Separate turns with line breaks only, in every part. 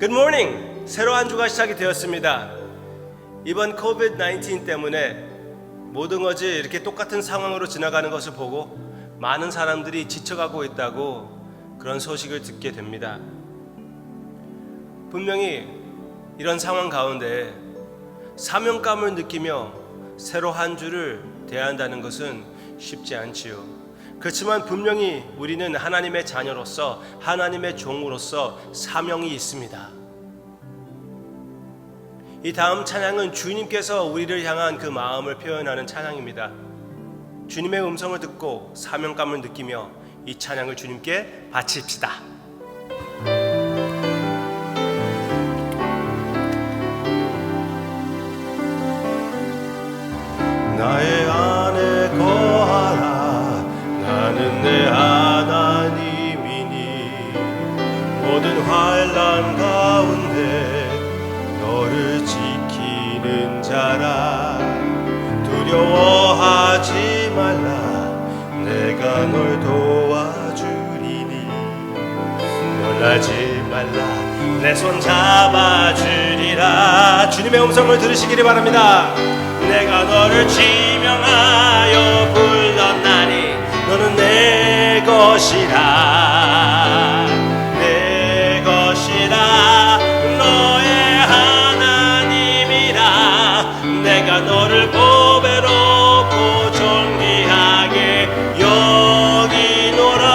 Good morning! 새로 한 주가 시작이 되었습니다. 이번 COVID-19 때문에 모든 것이 이렇게 똑같은 상황으로 지나가는 것을 보고 많은 사람들이 지쳐가고 있다고 그런 소식을 듣게 됩니다. 분명히 이런 상황 가운데 사명감을 느끼며 새로 한 주를 대한다는 것은 쉽지 않지요. 그렇지만 분명히 우리는 하나님의 자녀로서 하나님의 종으로서 사명이 있습니다. 이 다음 찬양은 주님께서 우리를 향한 그 마음을 표현하는 찬양입니다. 주님의 음성을 듣고 사명감을 느끼며 이 찬양을 주님께 바칩시다. 나의 안에 거하라. 나는 내 하나님이니 모든 환난 가운데 너를 지키는 자라. 두려워하지 말라. 내가 널 도와주리니 놀라지 말라. 내 손 잡아주리라. 주님의 음성을 들으시기를 바랍니다. 내가 너를 지명하여 불렀나니 너는 내 것이라. 내 것이라. 너의 하나님이라. 내가 너를 보배롭고 존귀하게 여기노라.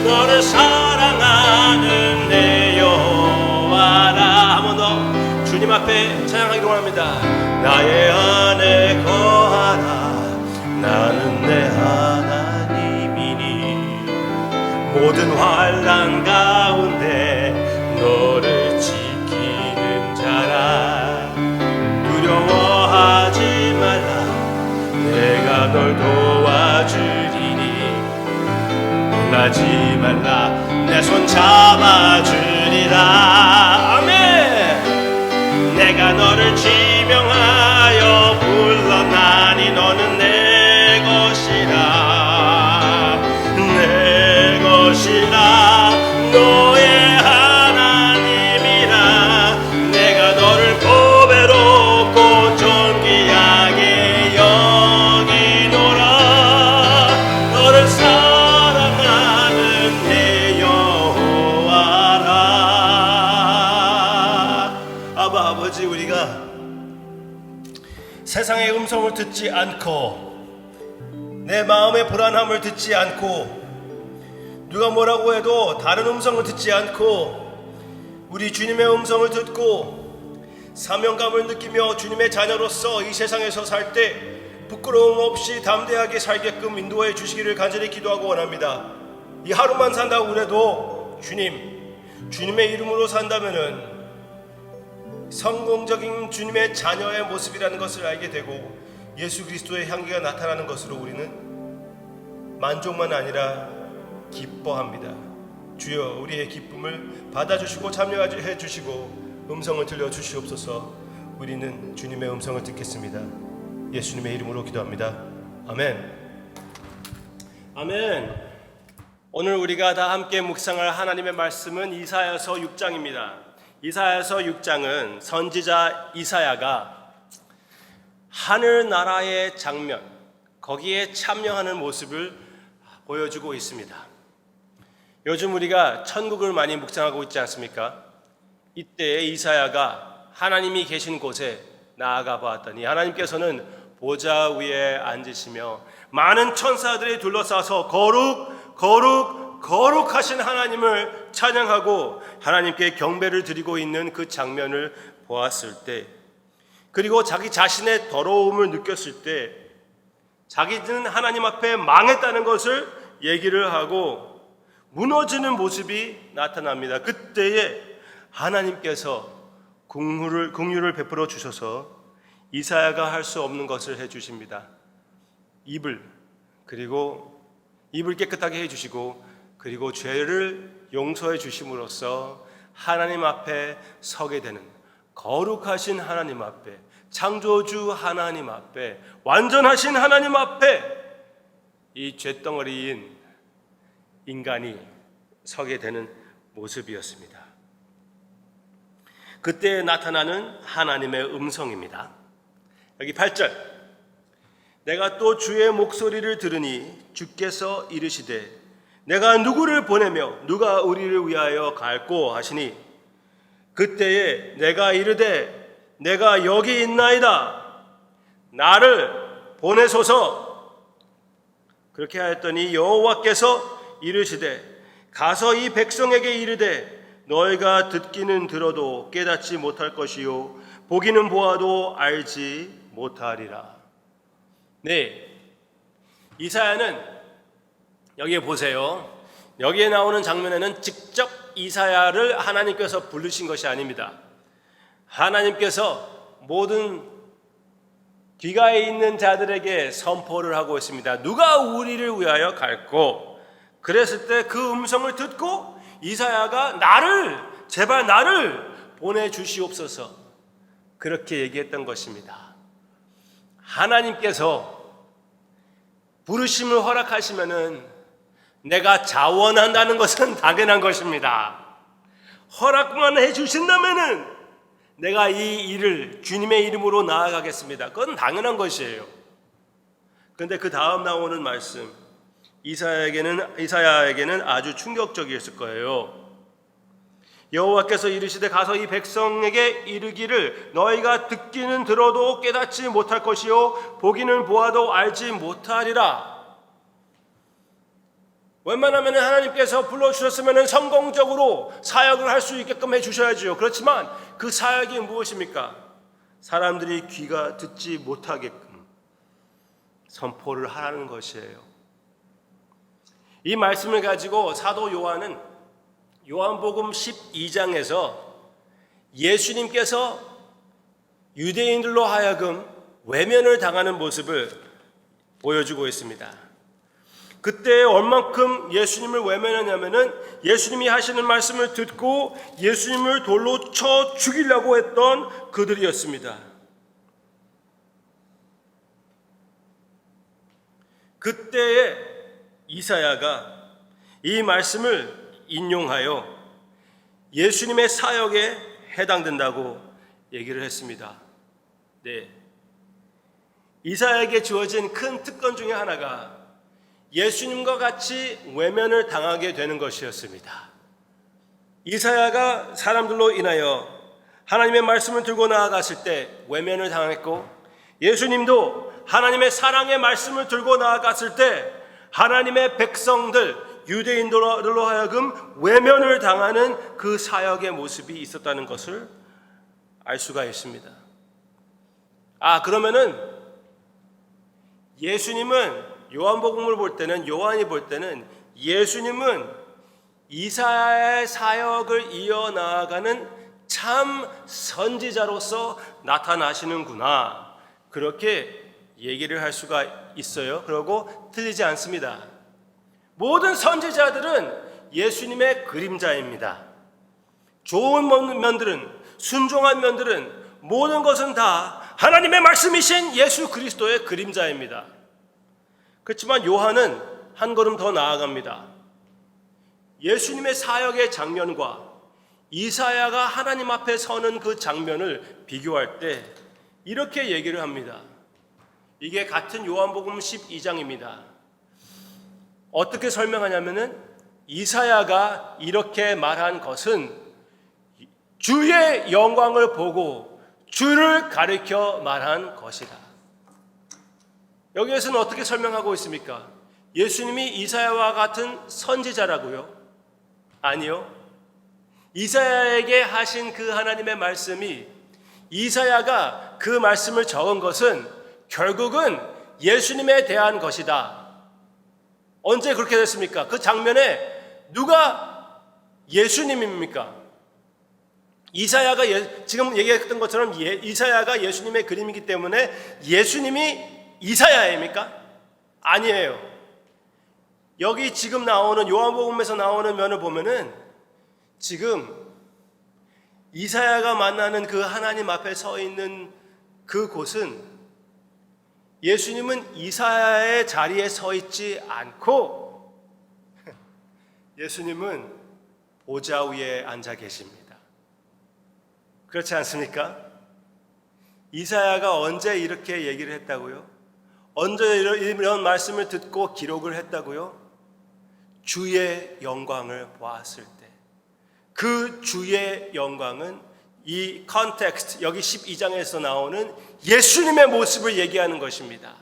너를 사랑하는 내 여호와라. 한 번 더 주님 앞에 찬양하기로 합니다. 나의 안에 거하라. 나는 내 하나님이니 모든 환난 가운데 너를 지키는 자라. 두려워하지 말라. 내가 널 도와주리니 놀라지 말라. 내 손 잡아주리라. 아멘. 내가 너를 지명하여 불렀나니 너는 내 것이라. 내 것이라. 너의 하나님이라. 내가 너를 보배롭고 존귀하게 여기노라. 너를 사랑하는 내 여호와라. 아버지, 우리가 세상의 음성을 듣지 않고 내 마음의 불안함을 듣지 않고 누가 뭐라고 해도 다른 음성을 듣지 않고 우리 주님의 음성을 듣고 사명감을 느끼며 주님의 자녀로서 이 세상에서 살 때 부끄러움 없이 담대하게 살게끔 인도해 주시기를 간절히 기도하고 원합니다. 이 하루만 산다고 그래도 주님의 이름으로 산다면은 성공적인 주님의 자녀의 모습이라는 것을 알게 되고 예수 그리스도의 향기가 나타나는 것으로 우리는 만족만 아니라 기뻐합니다. 주여, 우리의 기쁨을 받아주시고 참여해 주시고 음성을 들려주시옵소서. 우리는 주님의 음성을 듣겠습니다. 예수님의 이름으로 기도합니다. 아멘. 아멘. 오늘 우리가 다 함께 묵상할 하나님의 말씀은 이사야서 6장입니다. 이사야서 6장은 선지자 이사야가 하늘나라의 장면, 거기에 참여하는 모습을 보여주고 있습니다. 요즘 우리가 천국을 많이 묵상하고 있지 않습니까? 이때 이사야가 하나님이 계신 곳에 나아가 보았더니 하나님께서는 보좌 위에 앉으시며 많은 천사들이 둘러싸서 거룩하신 하나님을 찬양하고 하나님께 경배를 드리고 있는 그 장면을 보았을 때, 그리고 자기 자신의 더러움을 느꼈을 때 자기는 하나님 앞에 망했다는 것을 얘기를 하고 무너지는 모습이 나타납니다. 그때에 하나님께서 긍휼을 베풀어 주셔서 이사야가 할 수 없는 것을 해주십니다. 입을 깨끗하게 해주시고 그리고 죄를 용서해 주심으로써 하나님 앞에 서게 되는, 거룩하신 하나님 앞에, 창조주 하나님 앞에, 완전하신 하나님 앞에 이 죄덩어리인 인간이 서게 되는 모습이었습니다. 그때 나타나는 하나님의 음성입니다. 여기 8절, 내가 또 주의 목소리를 들으니 주께서 이르시되 내가 누구를 보내며 누가 우리를 위하여 갈꼬 하시니 그때에 내가 이르되 내가 여기 있나이다 나를 보내소서. 그렇게 하였더니 여호와께서 이르시되 가서 이 백성에게 이르되 너희가 듣기는 들어도 깨닫지 못할 것이요 보기는 보아도 알지 못하리라. 네, 이사야는 여기에 보세요. 여기에 나오는 장면에는 직접 이사야를 하나님께서 부르신 것이 아닙니다. 하나님께서 모든 귀가에 있는 자들에게 선포를 하고 있습니다. 누가 우리를 위하여 갈꼬? 그랬을 때 그 음성을 듣고 이사야가 제발 나를 보내주시옵소서, 그렇게 얘기했던 것입니다. 하나님께서 부르심을 허락하시면은 내가 자원한다는 것은 당연한 것입니다. 허락만 해주신다면은 내가 이 일을 주님의 이름으로 나아가겠습니다. 그건 당연한 것이에요. 그런데 그 다음 나오는 말씀, 이사야에게는 아주 충격적이었을 거예요. 여호와께서 이르시되 가서 이 백성에게 이르기를 너희가 듣기는 들어도 깨닫지 못할 것이요 보기는 보아도 알지 못하리라. 웬만하면 하나님께서 불러주셨으면 성공적으로 사역을 할 수 있게끔 해주셔야지요. 그렇지만 그 사역이 무엇입니까? 사람들이 귀가 듣지 못하게끔 선포를 하라는 것이에요. 이 말씀을 가지고 사도 요한은 요한복음 12장에서 예수님께서 유대인들로 하여금 외면을 당하는 모습을 보여주고 있습니다. 그때 얼만큼 예수님을 외면했냐면은 예수님이 하시는 말씀을 듣고 예수님을 돌로 쳐 죽이려고 했던 그들이었습니다. 그때에 이사야가 이 말씀을 인용하여 예수님의 사역에 해당된다고 얘기를 했습니다. 네, 이사야에게 주어진 큰 특권 중에 하나가 예수님과 같이 외면을 당하게 되는 것이었습니다. 이사야가 사람들로 인하여 하나님의 말씀을 들고 나아갔을 때 외면을 당했고, 예수님도 하나님의 사랑의 말씀을 들고 나아갔을 때 하나님의 백성들 유대인들로 하여금 외면을 당하는 그 사역의 모습이 있었다는 것을 알 수가 있습니다. 그러면은 예수님은 요한복음을 볼 때는, 요한이 볼 때는 예수님은 이사야의 사역을 이어나가는 참 선지자로서 나타나시는구나, 그렇게 얘기를 할 수가 있어요. 그리고 틀리지 않습니다. 모든 선지자들은 예수님의 그림자입니다. 좋은 면들은, 순종한 면들은, 모든 것은 다 하나님의 말씀이신 예수 그리스도의 그림자입니다. 그렇지만 요한은 한 걸음 더 나아갑니다. 예수님의 사역의 장면과 이사야가 하나님 앞에 서는 그 장면을 비교할 때 이렇게 얘기를 합니다. 이게 같은 요한복음 12장입니다. 어떻게 설명하냐면은 이사야가 이렇게 말한 것은 주의 영광을 보고 주를 가리켜 말한 것이다. 여기에서는 어떻게 설명하고 있습니까? 예수님이 이사야와 같은 선지자라고요? 아니요. 이사야에게 하신 그 하나님의 말씀이, 이사야가 그 말씀을 적은 것은 결국은 예수님에 대한 것이다. 언제 그렇게 됐습니까? 그 장면에 누가 예수님입니까? 이사야가 지금 얘기했던 것처럼 이사야가 예수님의 그림이기 때문에 예수님이 이사야입니까? 아니에요. 여기 지금 나오는 요한복음에서 나오는 면을 보면은 지금 이사야가 만나는 그 하나님 앞에 서 있는 그 곳은 예수님은 이사야의 자리에 서 있지 않고 예수님은 보좌 위에 앉아 계십니다. 그렇지 않습니까? 이사야가 언제 이렇게 얘기를 했다고요? 언제 이런 말씀을 듣고 기록을 했다고요? 주의 영광을 보았을 때. 그 주의 영광은 이 컨텍스트, 여기 12장에서 나오는 예수님의 모습을 얘기하는 것입니다.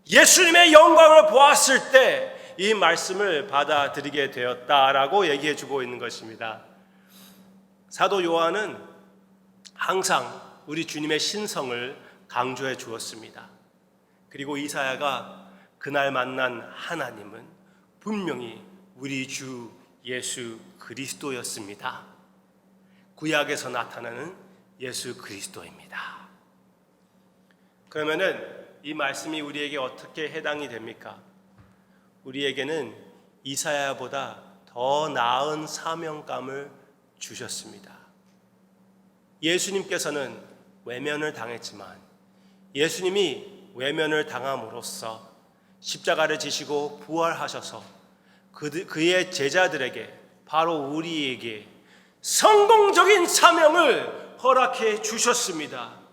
예수님의 영광을 보았을 때 이 말씀을 받아들이게 되었다라고 얘기해 주고 있는 것입니다. 사도 요한은 항상 우리 주님의 신성을 강조해 주었습니다. 그리고 이사야가 그날 만난 하나님은 분명히 우리 주 예수 그리스도였습니다. 구약에서 나타나는 예수 그리스도입니다. 그러면은 이 말씀이 우리에게 어떻게 해당이 됩니까? 우리에게는 이사야보다 더 나은 사명감을 주셨습니다. 예수님께서는 외면을 당했지만 예수님이 외면을 당함으로써 십자가를 지시고 부활하셔서 그의 제자들에게, 바로 우리에게 성공적인 사명을 허락해 주셨습니다.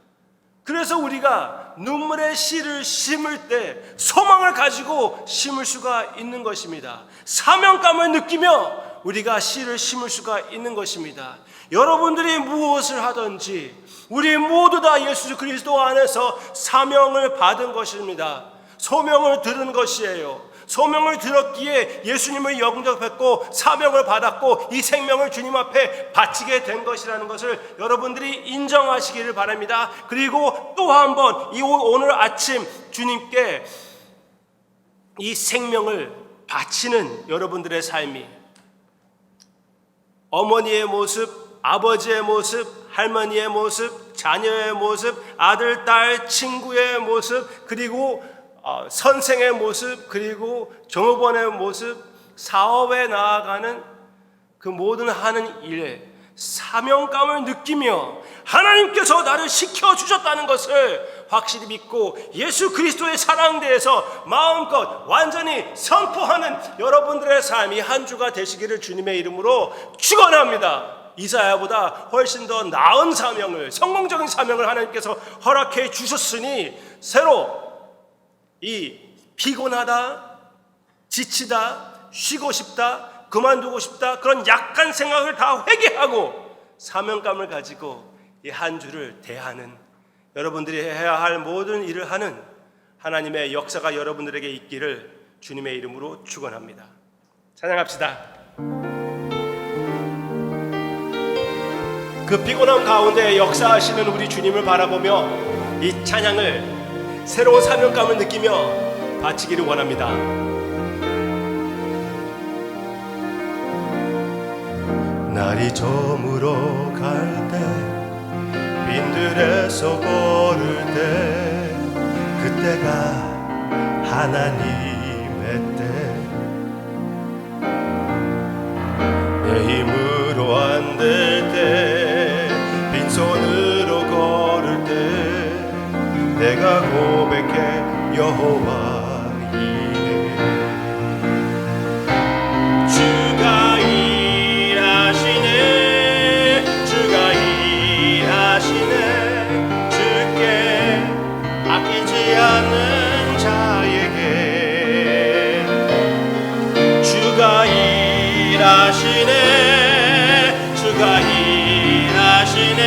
그래서 우리가 눈물의 씨를 심을 때 소망을 가지고 심을 수가 있는 것입니다. 사명감을 느끼며 우리가 씨를 심을 수가 있는 것입니다. 여러분들이 무엇을 하든지 우리 모두 다 예수 그리스도 안에서 사명을 받은 것입니다. 소명을 들은 것이에요. 소명을 들었기에 예수님을 영접했고 사명을 받았고 이 생명을 주님 앞에 바치게 된 것이라는 것을 여러분들이 인정하시기를 바랍니다. 그리고 또 한 번 오늘 아침 주님께 이 생명을 바치는 여러분들의 삶이 어머니의 모습, 아버지의 모습, 할머니의 모습, 자녀의 모습, 아들, 딸, 친구의 모습, 그리고 선생의 모습, 그리고 종업원의 모습, 사업에 나아가는 그 모든 하는 일에 사명감을 느끼며 하나님께서 나를 시켜주셨다는 것을 확실히 믿고 예수 그리스도의 사랑대에서 마음껏 완전히 선포하는 여러분들의 삶이 한 주가 되시기를 주님의 이름으로 축원합니다. 이사야보다 훨씬 더 나은 사명을, 성공적인 사명을 하나님께서 허락해 주셨으니 새로 이 피곤하다, 지치다, 쉬고 싶다, 그만두고 싶다 그런 약한 생각을 다 회개하고 사명감을 가지고 이 한 주를 대하는, 여러분들이 해야 할 모든 일을 하는 하나님의 역사가 여러분들에게 있기를 주님의 이름으로 축원합니다. 찬양합시다. 그 피곤함 가운데 역사하시는 우리 주님을 바라보며 이 찬양을 새로운 사명감을 느끼며 바치기를 원합니다. 날이 저물어 갈 때, 빈들에서 걸을 때, 그때가 하나님의 때. 내 힘으로 안 될 때, 빈손으로 걸을 때 내가 고백해 여호와 이래. 주가 일하시네, 주가 일하시네, 주께 아끼지 않는 자에게. 주가 일하시네, 주가 일하시네,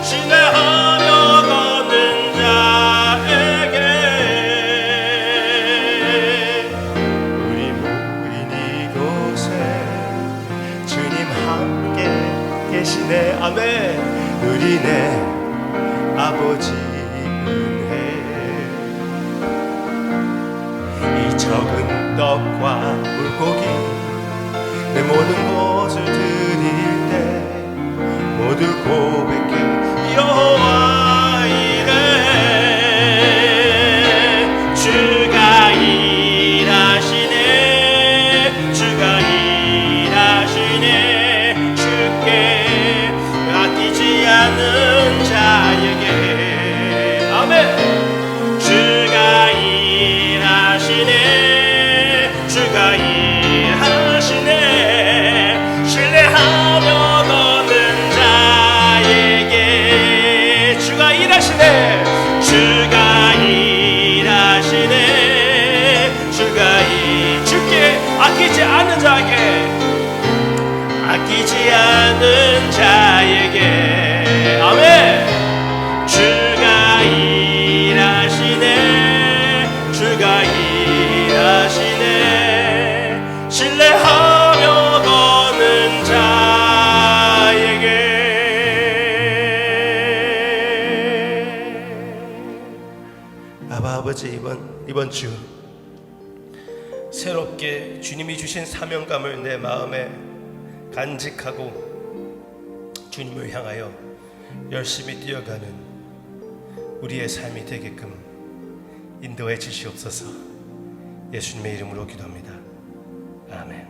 신뢰하며 걷는 자에게. 우리 모인 이곳에 주님 함께 계시네. 아멘. 누리네 아버지 은혜. 이 적은 떡과 물고기 내 모든 것을 드릴 때 모두 고백해 여호와 이래. 주가 일하시네, 주가 일하시네, 주께 아끼지 않는 자에게. 아멘. 주가 일하시네, 주가 일하시네, 아끼지 않는 자에게 아멘. 주가 일하시네 주가 일하시네 신뢰하며 걷는 자에게. 아버지 이번 주 새롭게 주님이 주신 사명감을 내 마음에 간직하고 주님을 향하여 열심히 뛰어가는 우리의 삶이 되게끔 인도해 주시옵소서. 예수님의 이름으로 기도합니다. 아멘.